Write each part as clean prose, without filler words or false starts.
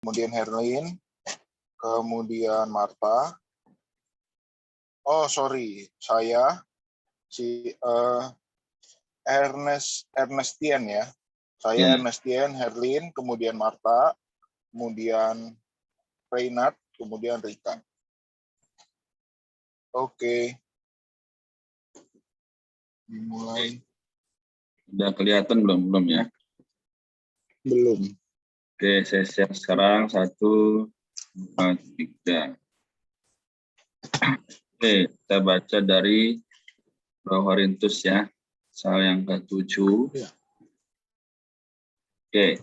kemudian Herlin, kemudian Marta. Oh, sorry, saya si Ernestian ya. Saya Ernestian, Herlin, kemudian Marta, kemudian Reinhard, kemudian Rika. Oke. Dimulai. Udah kelihatan belum ya? Belum. Oke, saya siap sekarang. 1, 2, 3. Oke, kita baca dari 2 Korintus ya. Pasal yang ke-7. Ya. Oke.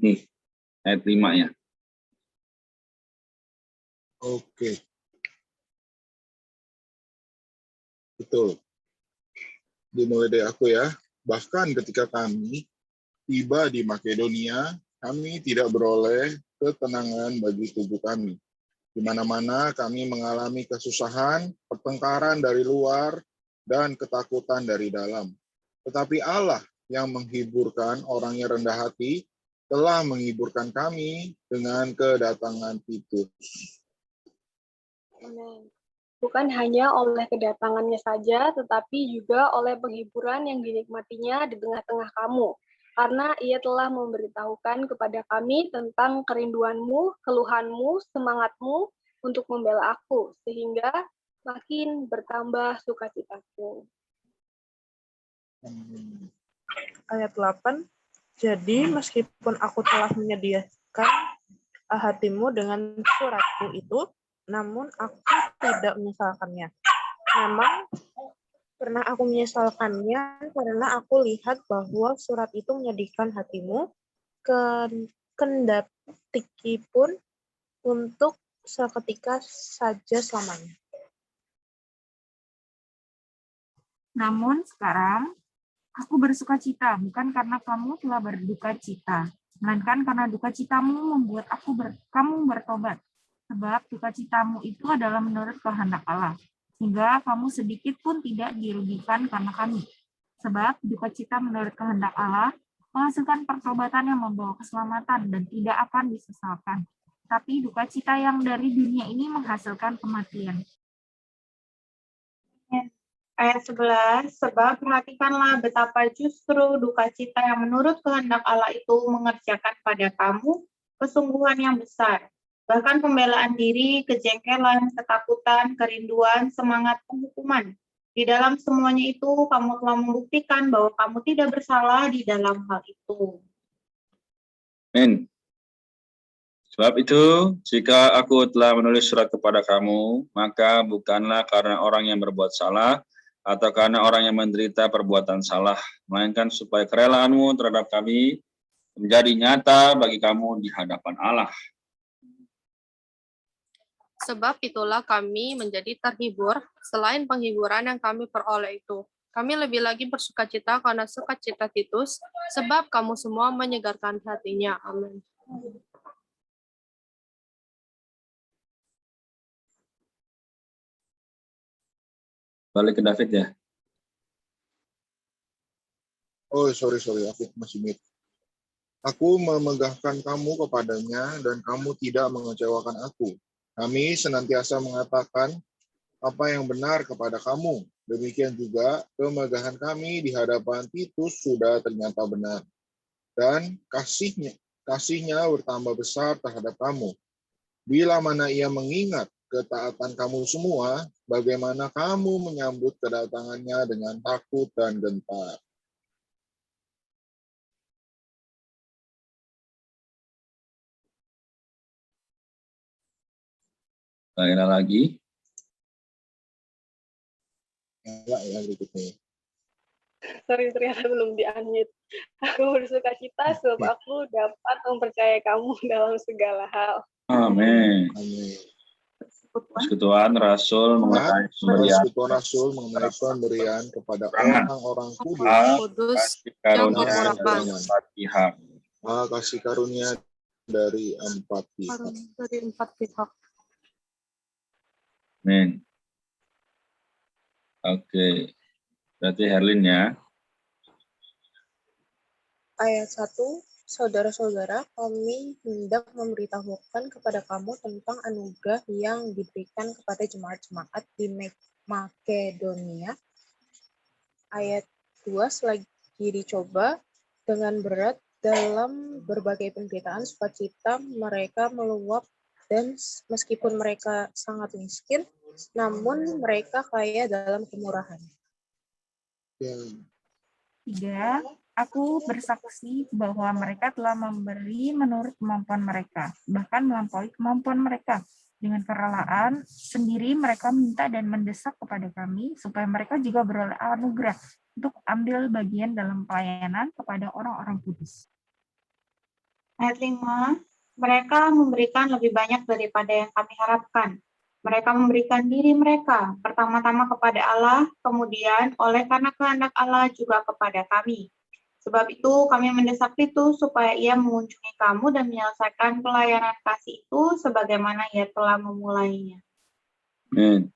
Nih, ayat 5 ya. Oke. Betul. Dimulai dari aku ya. Bahkan ketika kami tiba di Makedonia, kami tidak beroleh ketenangan bagi tubuh kami. Di mana-mana kami mengalami kesusahan, pertengkaran dari luar, dan ketakutan dari dalam. Tetapi Allah yang menghiburkan orang yang rendah hati telah menghiburkan kami dengan kedatangan Titus. Amin. Bukan hanya oleh kedatangannya saja, tetapi juga oleh penghiburan yang dinikmatinya di tengah-tengah kamu. Karena ia telah memberitahukan kepada kami tentang kerinduanmu, keluhanmu, semangatmu untuk membela aku, sehingga makin bertambah sukacitaku. Ayat 8, jadi meskipun aku telah menyediakan hatimu dengan suratku itu, namun aku tidak menyesalkannya. Memang pernah aku menyesalkannya karena aku lihat bahwa surat itu menyedihkan hatimu, kendati pun untuk seketika saja selamanya. Namun sekarang aku bersuka cita, bukan karena kamu telah berduka cita, melainkan karena duka citamu membuat kamu bertobat. Sebab duka citamu itu adalah menurut kehendak Allah, sehingga kamu sedikit pun tidak dirugikan karena kami. Sebab duka cita menurut kehendak Allah menghasilkan pertobatan yang membawa keselamatan dan tidak akan disesalkan. Tapi duka cita yang dari dunia ini menghasilkan kematian. Ayat 11, sebab perhatikanlah betapa justru duka cita yang menurut kehendak Allah itu mengerjakan pada kamu kesungguhan yang besar. Bahkan pembelaan diri, kejengkelan, ketakutan, kerinduan, semangat penghukuman. Di dalam semuanya itu, kamu telah membuktikan bahwa kamu tidak bersalah di dalam hal itu. Amin. Sebab itu, jika aku telah menulis surat kepada kamu, maka bukanlah karena orang yang berbuat salah, atau karena orang yang menderita perbuatan salah, melainkan supaya kerelaanmu terhadap kami menjadi nyata bagi kamu di hadapan Allah. Sebab itulah kami menjadi terhibur, selain penghiburan yang kami peroleh itu. Kami lebih lagi bersukacita karena sukacita Titus, sebab kamu semua menyegarkan hatinya. Amin. Balik ke David ya. Oh, sorry, aku masih mute. Aku memegahkan kamu kepadanya dan kamu tidak mengecewakan aku. Kami senantiasa mengatakan apa yang benar kepada kamu. Demikian juga kemegahan kami di hadapan Titus sudah ternyata benar. Dan kasihnya bertambah besar terhadap kamu. Bila mana ia mengingat ketaatan kamu semua, bagaimana kamu menyambut kedatangannya dengan takut dan gentar. Daerah lagi. Ya, berikutnya. Sorry, ternyata belum di-unmute. Aku bersuka cita sebab aku dapat mempercayai kamu dalam segala hal. Amin. Amin. Persekutuan Rasul mengenai pemberian. Persekutuan Rasul mengenai pemberian kepada orang-orang Kudus yang memurahkan. Empat pihak. Kasih karunia dari empat pihak. Dari empat pihak. Amin. Oke. Berarti Herlin ya. Ayat 1, saudara-saudara, kami hendak memberitahukan kepada kamu tentang anugerah yang diberikan kepada jemaat-jemaat di Makedonia. Ayat 2, selagi dicoba dengan berat dalam berbagai penderitaan, sukacita mereka meluap, dan meskipun mereka sangat miskin, namun mereka kaya dalam kemurahan. Ya, 3. Aku bersaksi bahwa mereka telah memberi menurut kemampuan mereka, bahkan melampaui kemampuan mereka. Dengan kerelaan sendiri mereka minta dan mendesak kepada kami supaya mereka juga beroleh anugerah untuk ambil bagian dalam pelayanan kepada orang-orang kudus. Ayat 5, mereka memberikan lebih banyak daripada yang kami harapkan. Mereka memberikan diri mereka, pertama-tama kepada Allah, kemudian oleh karena kehendak Allah juga kepada kami. Sebab itu kami mendesak Titus supaya ia mengunjungi kamu dan menyelesaikan pelayanan kasih itu sebagaimana ia telah memulainya. Amin.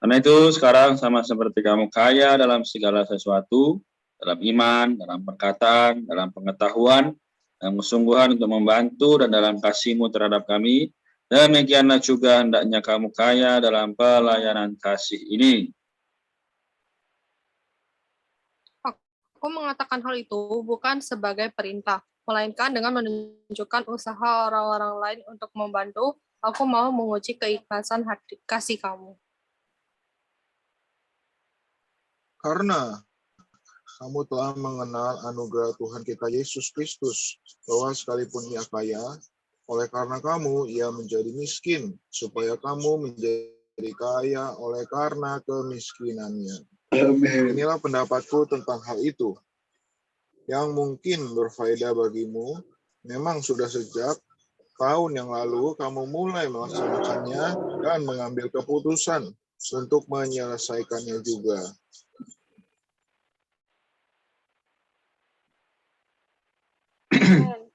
Karena itu sekarang sama seperti kamu kaya dalam segala sesuatu, dalam iman, dalam perkataan, dalam pengetahuan, dalam kesungguhan untuk membantu dan dalam kasihmu terhadap kami, demikianlah juga hendaknya kamu kaya dalam pelayanan kasih ini. Aku mengatakan hal itu bukan sebagai perintah, melainkan dengan menunjukkan usaha orang-orang lain untuk membantu. Aku mau menguji keikhlasan hati kasih kamu. karena kamu telah mengenal anugerah Tuhan kita Yesus Kristus, bahwa sekalipun ia kaya, oleh karena kamu ia menjadi miskin, supaya kamu menjadi kaya oleh karena kemiskinannya. Inilah pendapatku tentang hal itu, yang mungkin berfaedah bagimu. Memang sudah sejak tahun yang lalu kamu mulai melaksanakannya dan mengambil keputusan untuk menyelesaikannya juga. Amen.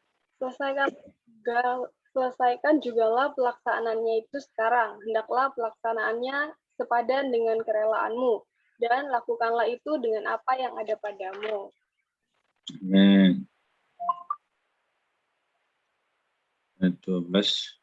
Selesaikan jugalah pelaksanaannya itu sekarang. Hendaklah pelaksanaannya sepadan dengan kerelaanmu, dan lakukanlah itu dengan apa yang ada padamu. Amin. Ayat 12.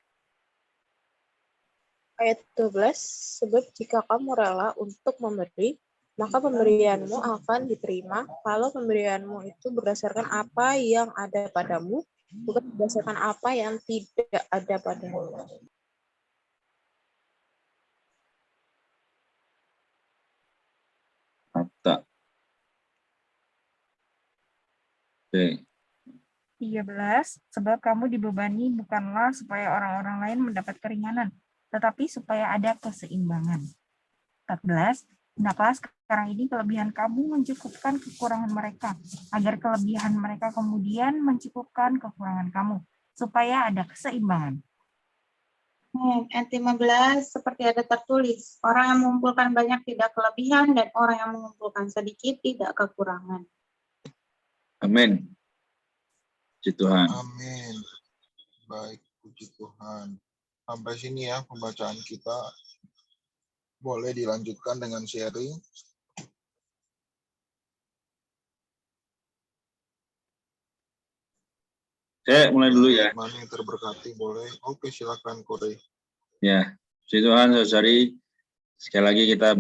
Ayat 12, sebab jika kamu rela untuk memberi, maka pemberianmu akan diterima kalau pemberianmu itu berdasarkan apa yang ada padamu, bukan berdasarkan apa yang tidak ada padamu. Mata. Oke. 13, sebab kamu dibebani bukanlah supaya orang-orang lain mendapat keringanan, tetapi supaya ada keseimbangan. 14, hendaklah sekarang ini kelebihan kamu mencukupkan kekurangan mereka, agar kelebihan mereka kemudian mencukupkan kekurangan kamu, supaya ada keseimbangan. Ayat 15, seperti ada tertulis, orang yang mengumpulkan banyak tidak kelebihan, dan orang yang mengumpulkan sedikit tidak kekurangan. Amin. Puji Tuhan. Amin. Baik, puji Tuhan. Sampai sini ya pembacaan kita. Boleh dilanjutkan dengan sharing. Saya mulai dulu ya. Mana yang terberkati boleh. Oke, silakan Kore. Ya, puji Tuhan, saudari. Sekali lagi kita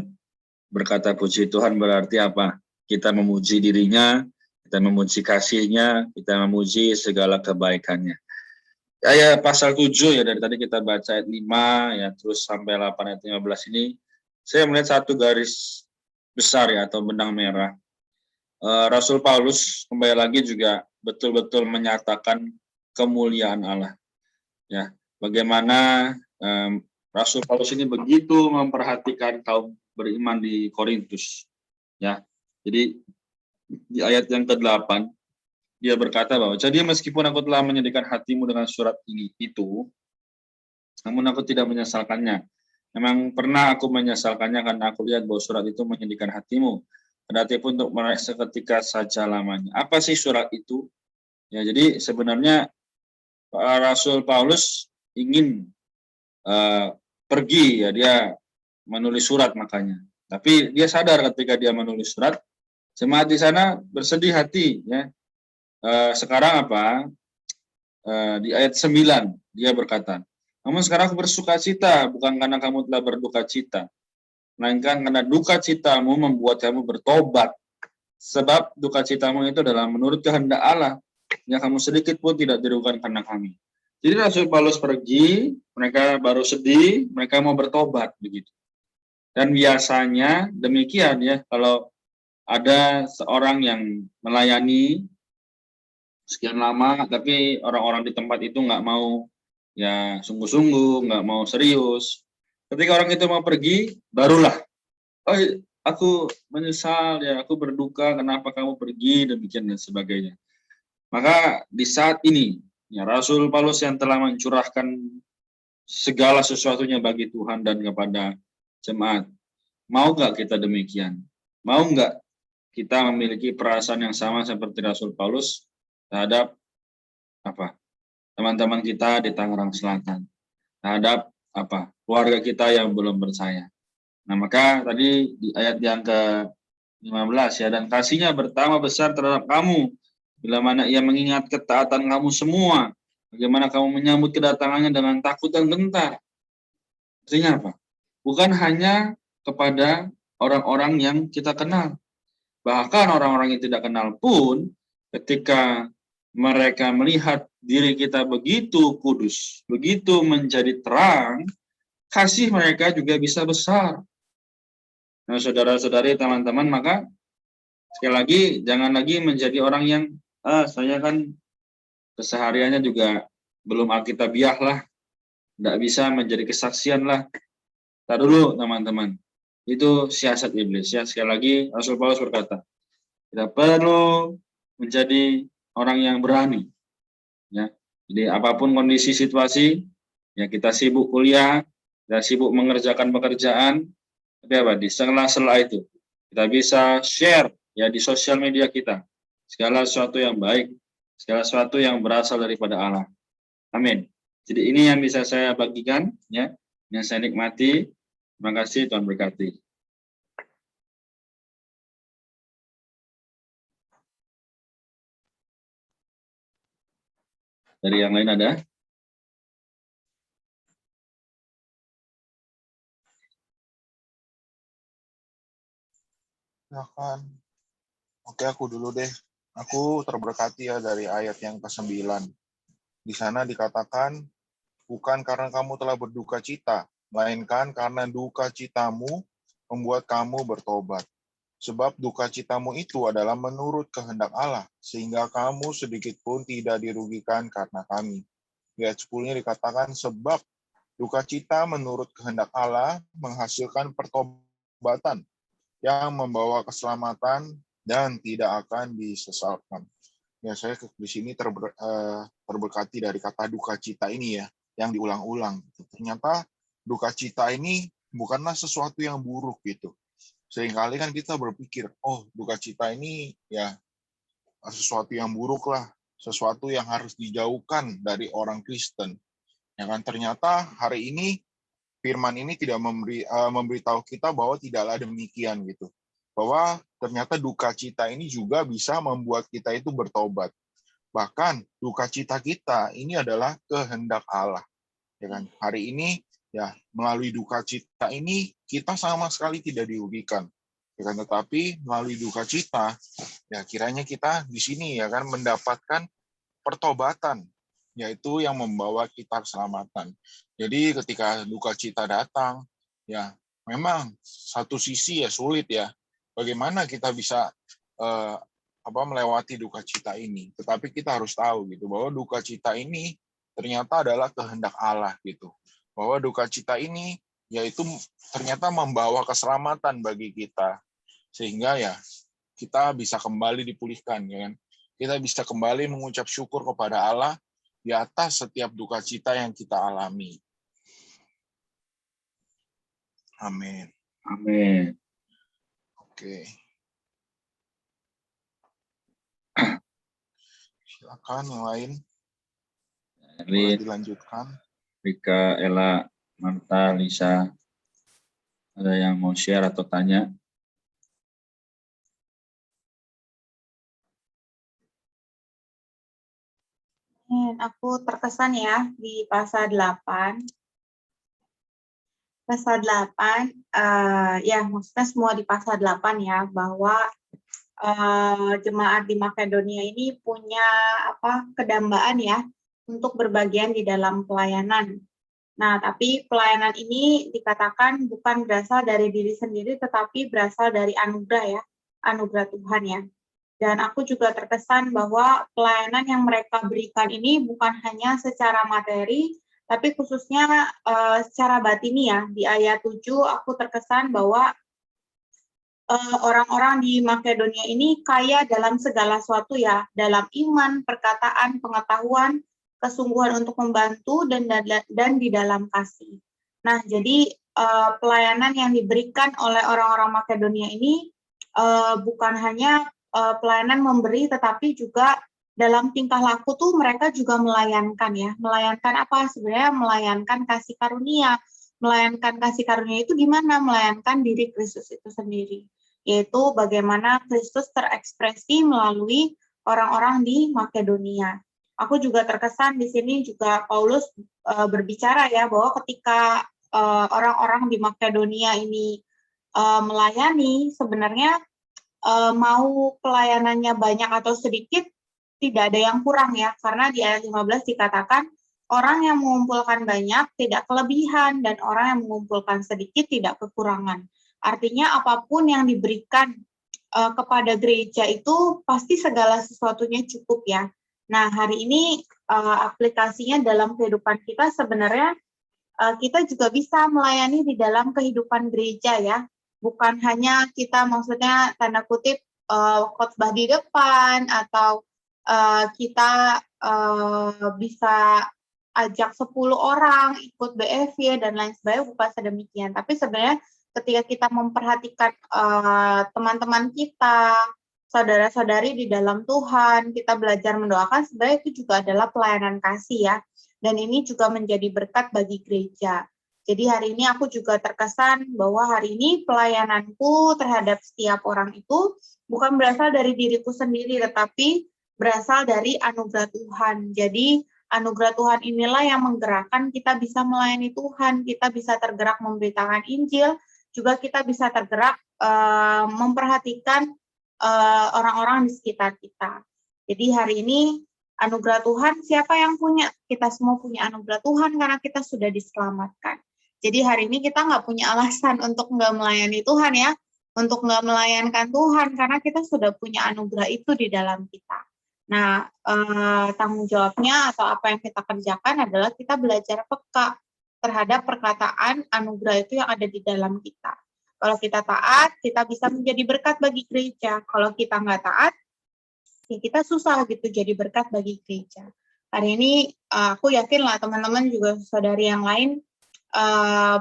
berkata puji Tuhan berarti apa? Kita memuji dirinya, kita memuji kasihnya, kita memuji segala kebaikannya. Ayat pasal 7 ya, dari tadi kita baca ayat 5 ya, terus sampai 8 ayat 15 ini, saya melihat satu garis besar ya, atau benang merah. Rasul Paulus kembali lagi juga betul-betul menyatakan kemuliaan Allah. Ya, bagaimana Rasul Paulus ini begitu memperhatikan kaum beriman di Korintus. Ya, jadi di ayat yang ke-8 dia berkata bahwa jadi meskipun aku telah menyedihkan hatimu dengan surat ini itu, namun aku tidak menyesalkannya. Memang pernah aku menyesalkannya karena aku lihat bahwa surat itu menyedihkan hatimu. Kendati pun untuk mereka seketika saja lamanya. Apa sih surat itu? Ya, jadi sebenarnya Rasul Paulus ingin pergi ya, dia menulis surat makanya. Tapi dia sadar ketika dia menulis surat, Jemaat di sana bersedih hati, ya. Sekarang apa? Di ayat 9 dia berkata, namun sekarang aku bersuka cita, bukan karena kamu telah berduka cita, melainkan karena duka citamu membuat kamu bertobat. Sebab duka citamu itu adalah menurut kehendak Allah, yang kamu sedikit pun tidak dirugikan karena kami. Jadi Rasul Paulus pergi, mereka baru sedih, mereka mau bertobat begitu. Dan biasanya demikian ya, kalau ada seorang yang melayani sekian lama, tapi orang-orang di tempat itu nggak mau ya sungguh-sungguh, nggak mau serius. Ketika orang itu mau pergi, barulah, oh aku menyesal ya, aku berduka kenapa kamu pergi, demikian dan sebagainya. Maka di saat ini, ya Rasul Paulus yang telah mencurahkan segala sesuatunya bagi Tuhan dan kepada jemaat, mau nggak kita demikian? Mau nggak kita memiliki perasaan yang sama seperti Rasul Paulus terhadap apa? Teman-teman kita di Tangerang Selatan, terhadap apa? Keluarga kita yang belum percaya. Nah, maka tadi di ayat yang ke-15 ya, dan kasihnya bertambah besar terhadap kamu bila mana ia mengingat ketaatan kamu semua, bagaimana kamu menyambut kedatangannya dengan takut dan gentar. Artinya apa? Bukan hanya kepada orang-orang yang kita kenal, bahkan orang-orang yang tidak kenal pun ketika mereka melihat diri kita begitu kudus, begitu menjadi terang, kasih mereka juga bisa besar. Nah, saudara-saudari, teman-teman, maka sekali lagi jangan lagi menjadi orang yang saya kan kesehariannya juga belum alkitabiah lah, tidak bisa menjadi kesaksian lah. Tak dulu, teman-teman, itu siasat iblis ya. Sekali lagi Rasul Paulus berkata, kita perlu menjadi orang yang berani ya. Jadi apapun kondisi situasi ya, kita sibuk kuliah dan sibuk mengerjakan pekerjaan, tapi apa di sela-sela itu kita bisa share ya di sosial media kita segala sesuatu yang baik, segala sesuatu yang berasal daripada Allah. Amin. Jadi ini yang bisa saya bagikan ya, yang saya nikmati. Terima kasih, Tuhan berkati. Dari yang lain ada? Silakan. Oke, aku dulu deh. Aku terberkati ya dari ayat yang ke-9. Di sana dikatakan, bukan karena kamu telah berduka cita, melainkan karena duka citamu membuat kamu bertobat. Sebab duka citamu itu adalah menurut kehendak Allah, sehingga kamu sedikit pun tidak dirugikan karena kami. Di ayat 10-nya dikatakan, sebab duka cita menurut kehendak Allah menghasilkan pertobatan yang membawa keselamatan dan tidak akan disesalkan. Ya, saya di sini terberkati dari kata duka cita ini ya, yang diulang-ulang. Ternyata duka cita ini bukanlah sesuatu yang buruk gitu. Seringkali kan kita berpikir, oh duka cita ini ya sesuatu yang buruk lah, sesuatu yang harus dijauhkan dari orang Kristen. Ya kan, ternyata hari ini firman ini tidak memberitahu kita bahwa tidaklah demikian gitu. Bahwa ternyata duka cita ini juga bisa membuat kita itu bertobat. Bahkan duka cita kita ini adalah kehendak Allah. Ya kan? Hari ini ya melalui duka cita ini kita sama sekali tidak dirugikan. Ya kan? Tetapi melalui duka cita ya kiranya kita di sini ya kan mendapatkan pertobatan, yaitu yang membawa kita keselamatan. Jadi ketika duka cita datang, ya memang satu sisi ya sulit ya. Bagaimana kita bisa melewati duka cita ini? Tetapi kita harus tahu gitu bahwa duka cita ini ternyata adalah kehendak Allah gitu. Bahwa duka cita ini yaitu ternyata membawa keselamatan bagi kita, sehingga ya kita bisa kembali dipulihkan, ya kan? Kita bisa kembali mengucap syukur kepada Allah di atas setiap duka cita yang kita alami. Amin. Amin. Oke. Silakan yang lain. Boleh dilanjutkan. Rika, Ella, Marta, Lisa, ada yang mau share atau tanya? Aku terkesan ya di pasal 8. Pasal 8, ya maksudnya semua di pasal 8 ya, bahwa jemaat di Makedonia ini punya kedambaan ya untuk berbagian di dalam pelayanan. Nah, tapi pelayanan ini dikatakan bukan berasal dari diri sendiri, tetapi berasal dari anugerah ya, anugerah Tuhan ya. Dan aku juga terkesan bahwa pelayanan yang mereka berikan ini bukan hanya secara materi, tapi khususnya secara batini ya. Di ayat 7 aku terkesan bahwa orang-orang di Makedonia ini kaya dalam segala sesuatu ya, dalam iman, perkataan, pengetahuan, kesungguhan untuk membantu, dan di dalam kasih. Nah, jadi pelayanan yang diberikan oleh orang-orang Makedonia ini bukan hanya pelayanan memberi, tetapi juga dalam tingkah laku tuh mereka juga melayankan ya. Melayankan apa? Sebenarnya melayankan kasih karunia. Melayankan kasih karunia itu gimana? Melayankan diri Kristus itu sendiri. Yaitu bagaimana Kristus terekspresi melalui orang-orang di Makedonia. Aku juga terkesan di sini juga Paulus berbicara ya, bahwa ketika orang-orang di Makedonia ini melayani, sebenarnya mau pelayanannya banyak atau sedikit, tidak ada yang kurang ya, karena di ayat 15 dikatakan, orang yang mengumpulkan banyak tidak kelebihan, dan orang yang mengumpulkan sedikit tidak kekurangan. Artinya apapun yang diberikan kepada gereja itu pasti segala sesuatunya cukup ya. Nah, hari ini aplikasinya dalam kehidupan kita sebenarnya kita juga bisa melayani di dalam kehidupan gereja ya. Bukan hanya kita maksudnya tanda kutip khotbah di depan, atau kita bisa ajak 10 orang ikut BFY dan lain sebagainya, bukan sedemikian. Tapi sebenarnya ketika kita memperhatikan teman-teman kita, saudara-saudari di dalam Tuhan, kita belajar mendoakan, sebenarnya itu juga adalah pelayanan kasih ya. Dan ini juga menjadi berkat bagi gereja. Jadi hari ini aku juga terkesan bahwa hari ini pelayananku terhadap setiap orang itu bukan berasal dari diriku sendiri, tetapi berasal dari anugerah Tuhan. Jadi anugerah Tuhan inilah yang menggerakkan kita bisa melayani Tuhan, kita bisa tergerak memberitakan Injil, juga kita bisa tergerak memperhatikan orang-orang di sekitar kita. Jadi hari ini anugerah Tuhan, siapa yang punya? Kita semua punya anugerah Tuhan karena kita sudah diselamatkan. Jadi hari ini kita nggak punya alasan untuk nggak melayani Tuhan ya, untuk nggak melayankan Tuhan, karena kita sudah punya anugerah itu di dalam kita. Nah, tanggung jawabnya atau apa yang kita kerjakan adalah kita belajar peka terhadap perkataan anugerah itu yang ada di dalam kita. Kalau kita taat, kita bisa menjadi berkat bagi gereja. Kalau kita nggak taat, ya kita susah gitu jadi berkat bagi gereja. Hari ini aku yakin lah teman-teman juga saudari yang lain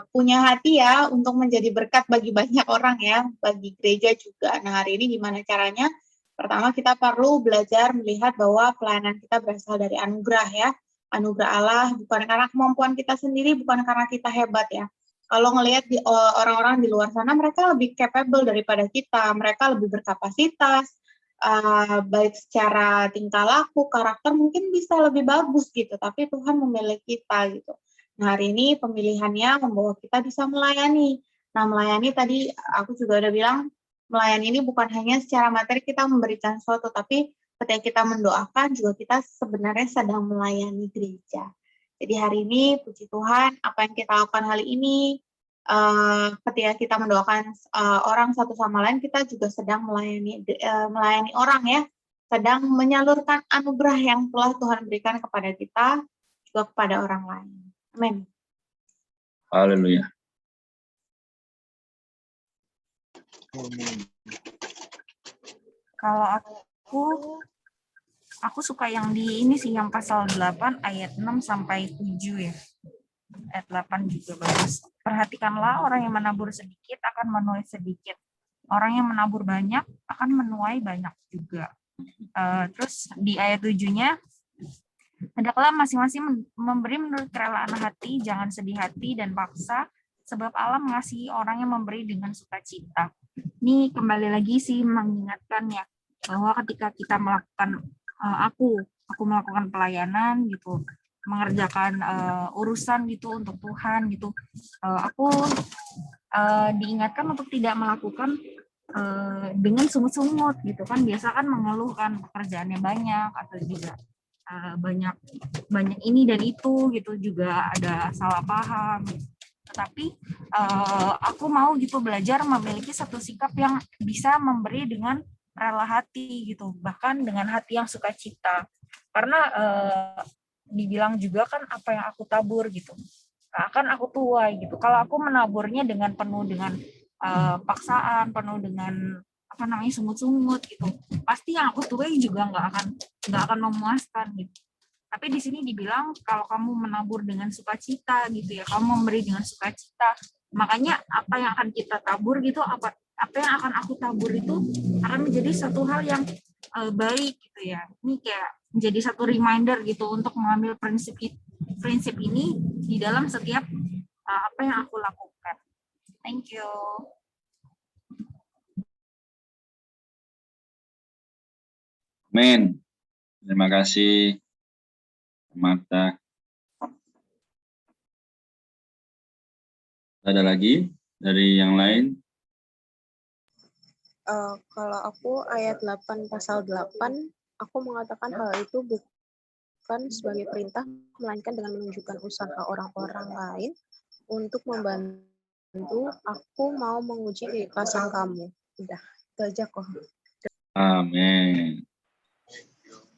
punya hati ya untuk menjadi berkat bagi banyak orang ya, bagi gereja juga. Nah, hari ini gimana caranya? Pertama, kita perlu belajar melihat bahwa pelayanan kita berasal dari anugerah ya. Anugerah Allah, bukan karena kemampuan kita sendiri, bukan karena kita hebat ya. Kalau ngelihat orang-orang di luar sana, mereka lebih capable daripada kita, mereka lebih berkapasitas, baik secara tingkah laku, karakter mungkin bisa lebih bagus gitu, tapi Tuhan memilih kita gitu. Nah, hari ini pemilihannya membawa kita bisa melayani. Nah, melayani tadi aku juga udah bilang, melayani ini bukan hanya secara materi kita memberikan sesuatu, tapi ketika kita mendoakan juga kita sebenarnya sedang melayani gereja. Jadi hari ini, puji Tuhan, apa yang kita lakukan hari ini, ketika kita mendoakan orang satu sama lain, kita juga sedang melayani orang ya, sedang menyalurkan anugerah yang telah Tuhan berikan kepada kita, juga kepada orang lain. Amin. Haleluya. Kalau aku suka yang di ini sih, yang pasal 8 ayat 6 sampai 7 ya. Ayat 8 juga bagus. Perhatikanlah, orang yang menabur sedikit akan menuai sedikit. Orang yang menabur banyak akan menuai banyak juga. Terus di ayat 7-nya, hendaklah masing-masing memberi menurut kerelaan hati, jangan sedih hati dan paksa, sebab Allah mengasihi orang yang memberi dengan sukacita. Ini kembali lagi sih mengingatkan ya, bahwa ketika kita melakukan, aku aku melakukan pelayanan gitu, mengerjakan urusan gitu untuk Tuhan gitu, aku diingatkan untuk tidak melakukan dengan sungut-sungut gitu kan. Biasa kan mengeluh kan pekerjaannya banyak atau juga banyak ini dan itu gitu, juga ada salah paham. Tetapi aku mau gitu belajar memiliki satu sikap yang bisa memberi dengan rela hati gitu, bahkan dengan hati yang sukacita. Karena dibilang juga kan apa yang aku tabur gitu akan aku tuai gitu. Kalau aku menaburnya dengan penuh dengan paksaan, penuh dengan apa namanya sungut-sungut gitu, pasti yang aku tuai juga nggak akan memuaskan gitu. Tapi di sini dibilang kalau kamu menabur dengan sukacita gitu ya, kamu memberi dengan sukacita, makanya apa yang akan kita tabur gitu, apa yang akan aku tabur itu akan menjadi satu hal yang baik gitu ya. Ini kayak menjadi satu reminder gitu untuk mengambil prinsip ini di dalam setiap apa yang aku lakukan. Thank you. Amin. Terima kasih, Marta. Ada lagi dari yang lain? Kalau aku ayat 8 pasal 8, aku mengatakan hal itu bukan sebagai perintah, melainkan dengan menunjukkan usaha orang-orang lain untuk membantu. Aku mau menguji keikhlasan kamu. Udah, itu aja kok. Amin.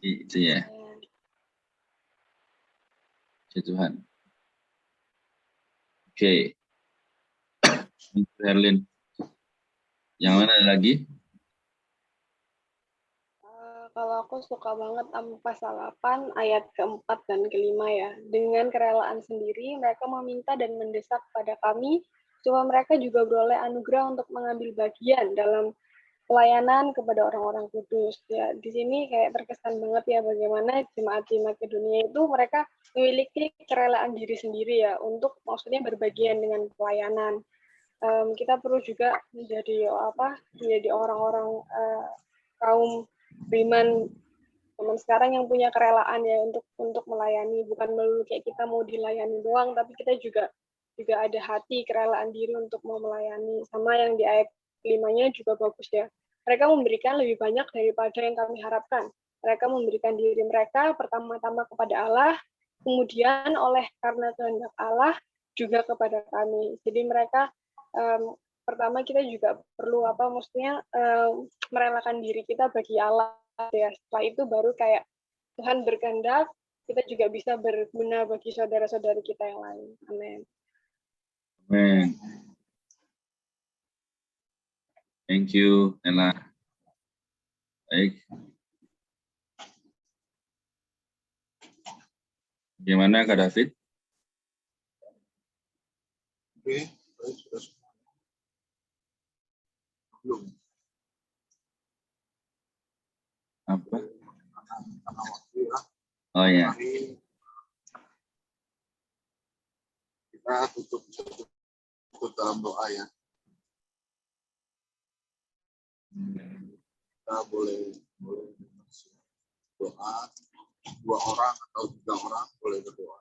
Itu ya. Puji Tuhan. Oke. Herlin. Yang mana lagi? Kalau aku suka banget sama pasal 8 ayat keempat dan kelima ya. Dengan kerelaan sendiri mereka meminta dan mendesak pada kami supaya mereka juga beroleh anugerah untuk mengambil bagian dalam pelayanan kepada orang-orang kudus. Ya, di sini kayak terkesan banget ya bagaimana jemaat di Makedonia itu mereka memiliki kerelaan diri sendiri ya untuk maksudnya berbagian dengan pelayanan. Kita perlu juga menjadi orang-orang kaum beriman zaman sekarang yang punya kerelaan ya untuk melayani, bukan melulu kayak kita mau dilayani doang, tapi kita juga ada hati kerelaan diri untuk mau melayani. Sama yang di ayat 5-nya juga bagus ya. Mereka memberikan lebih banyak daripada yang kami harapkan. Mereka memberikan diri mereka pertama-tama kepada Allah, kemudian oleh karena kehendak Allah juga kepada kami. Jadi mereka pertama kita juga perlu merelakan diri kita bagi Allah ya. Setelah itu baru kayak Tuhan berkehendak, kita juga bisa berguna bagi saudara-saudari kita yang lain. Amin. Amin. Thank you, Ella. Baik. Gimana Kak David? Oke, baik, sudah semua. Belum. Apa? Karena waktu ya. Oh ya. Mari kita tutup dalam doa ya. Kita boleh doa, 2 orang atau 3 orang boleh berdoa.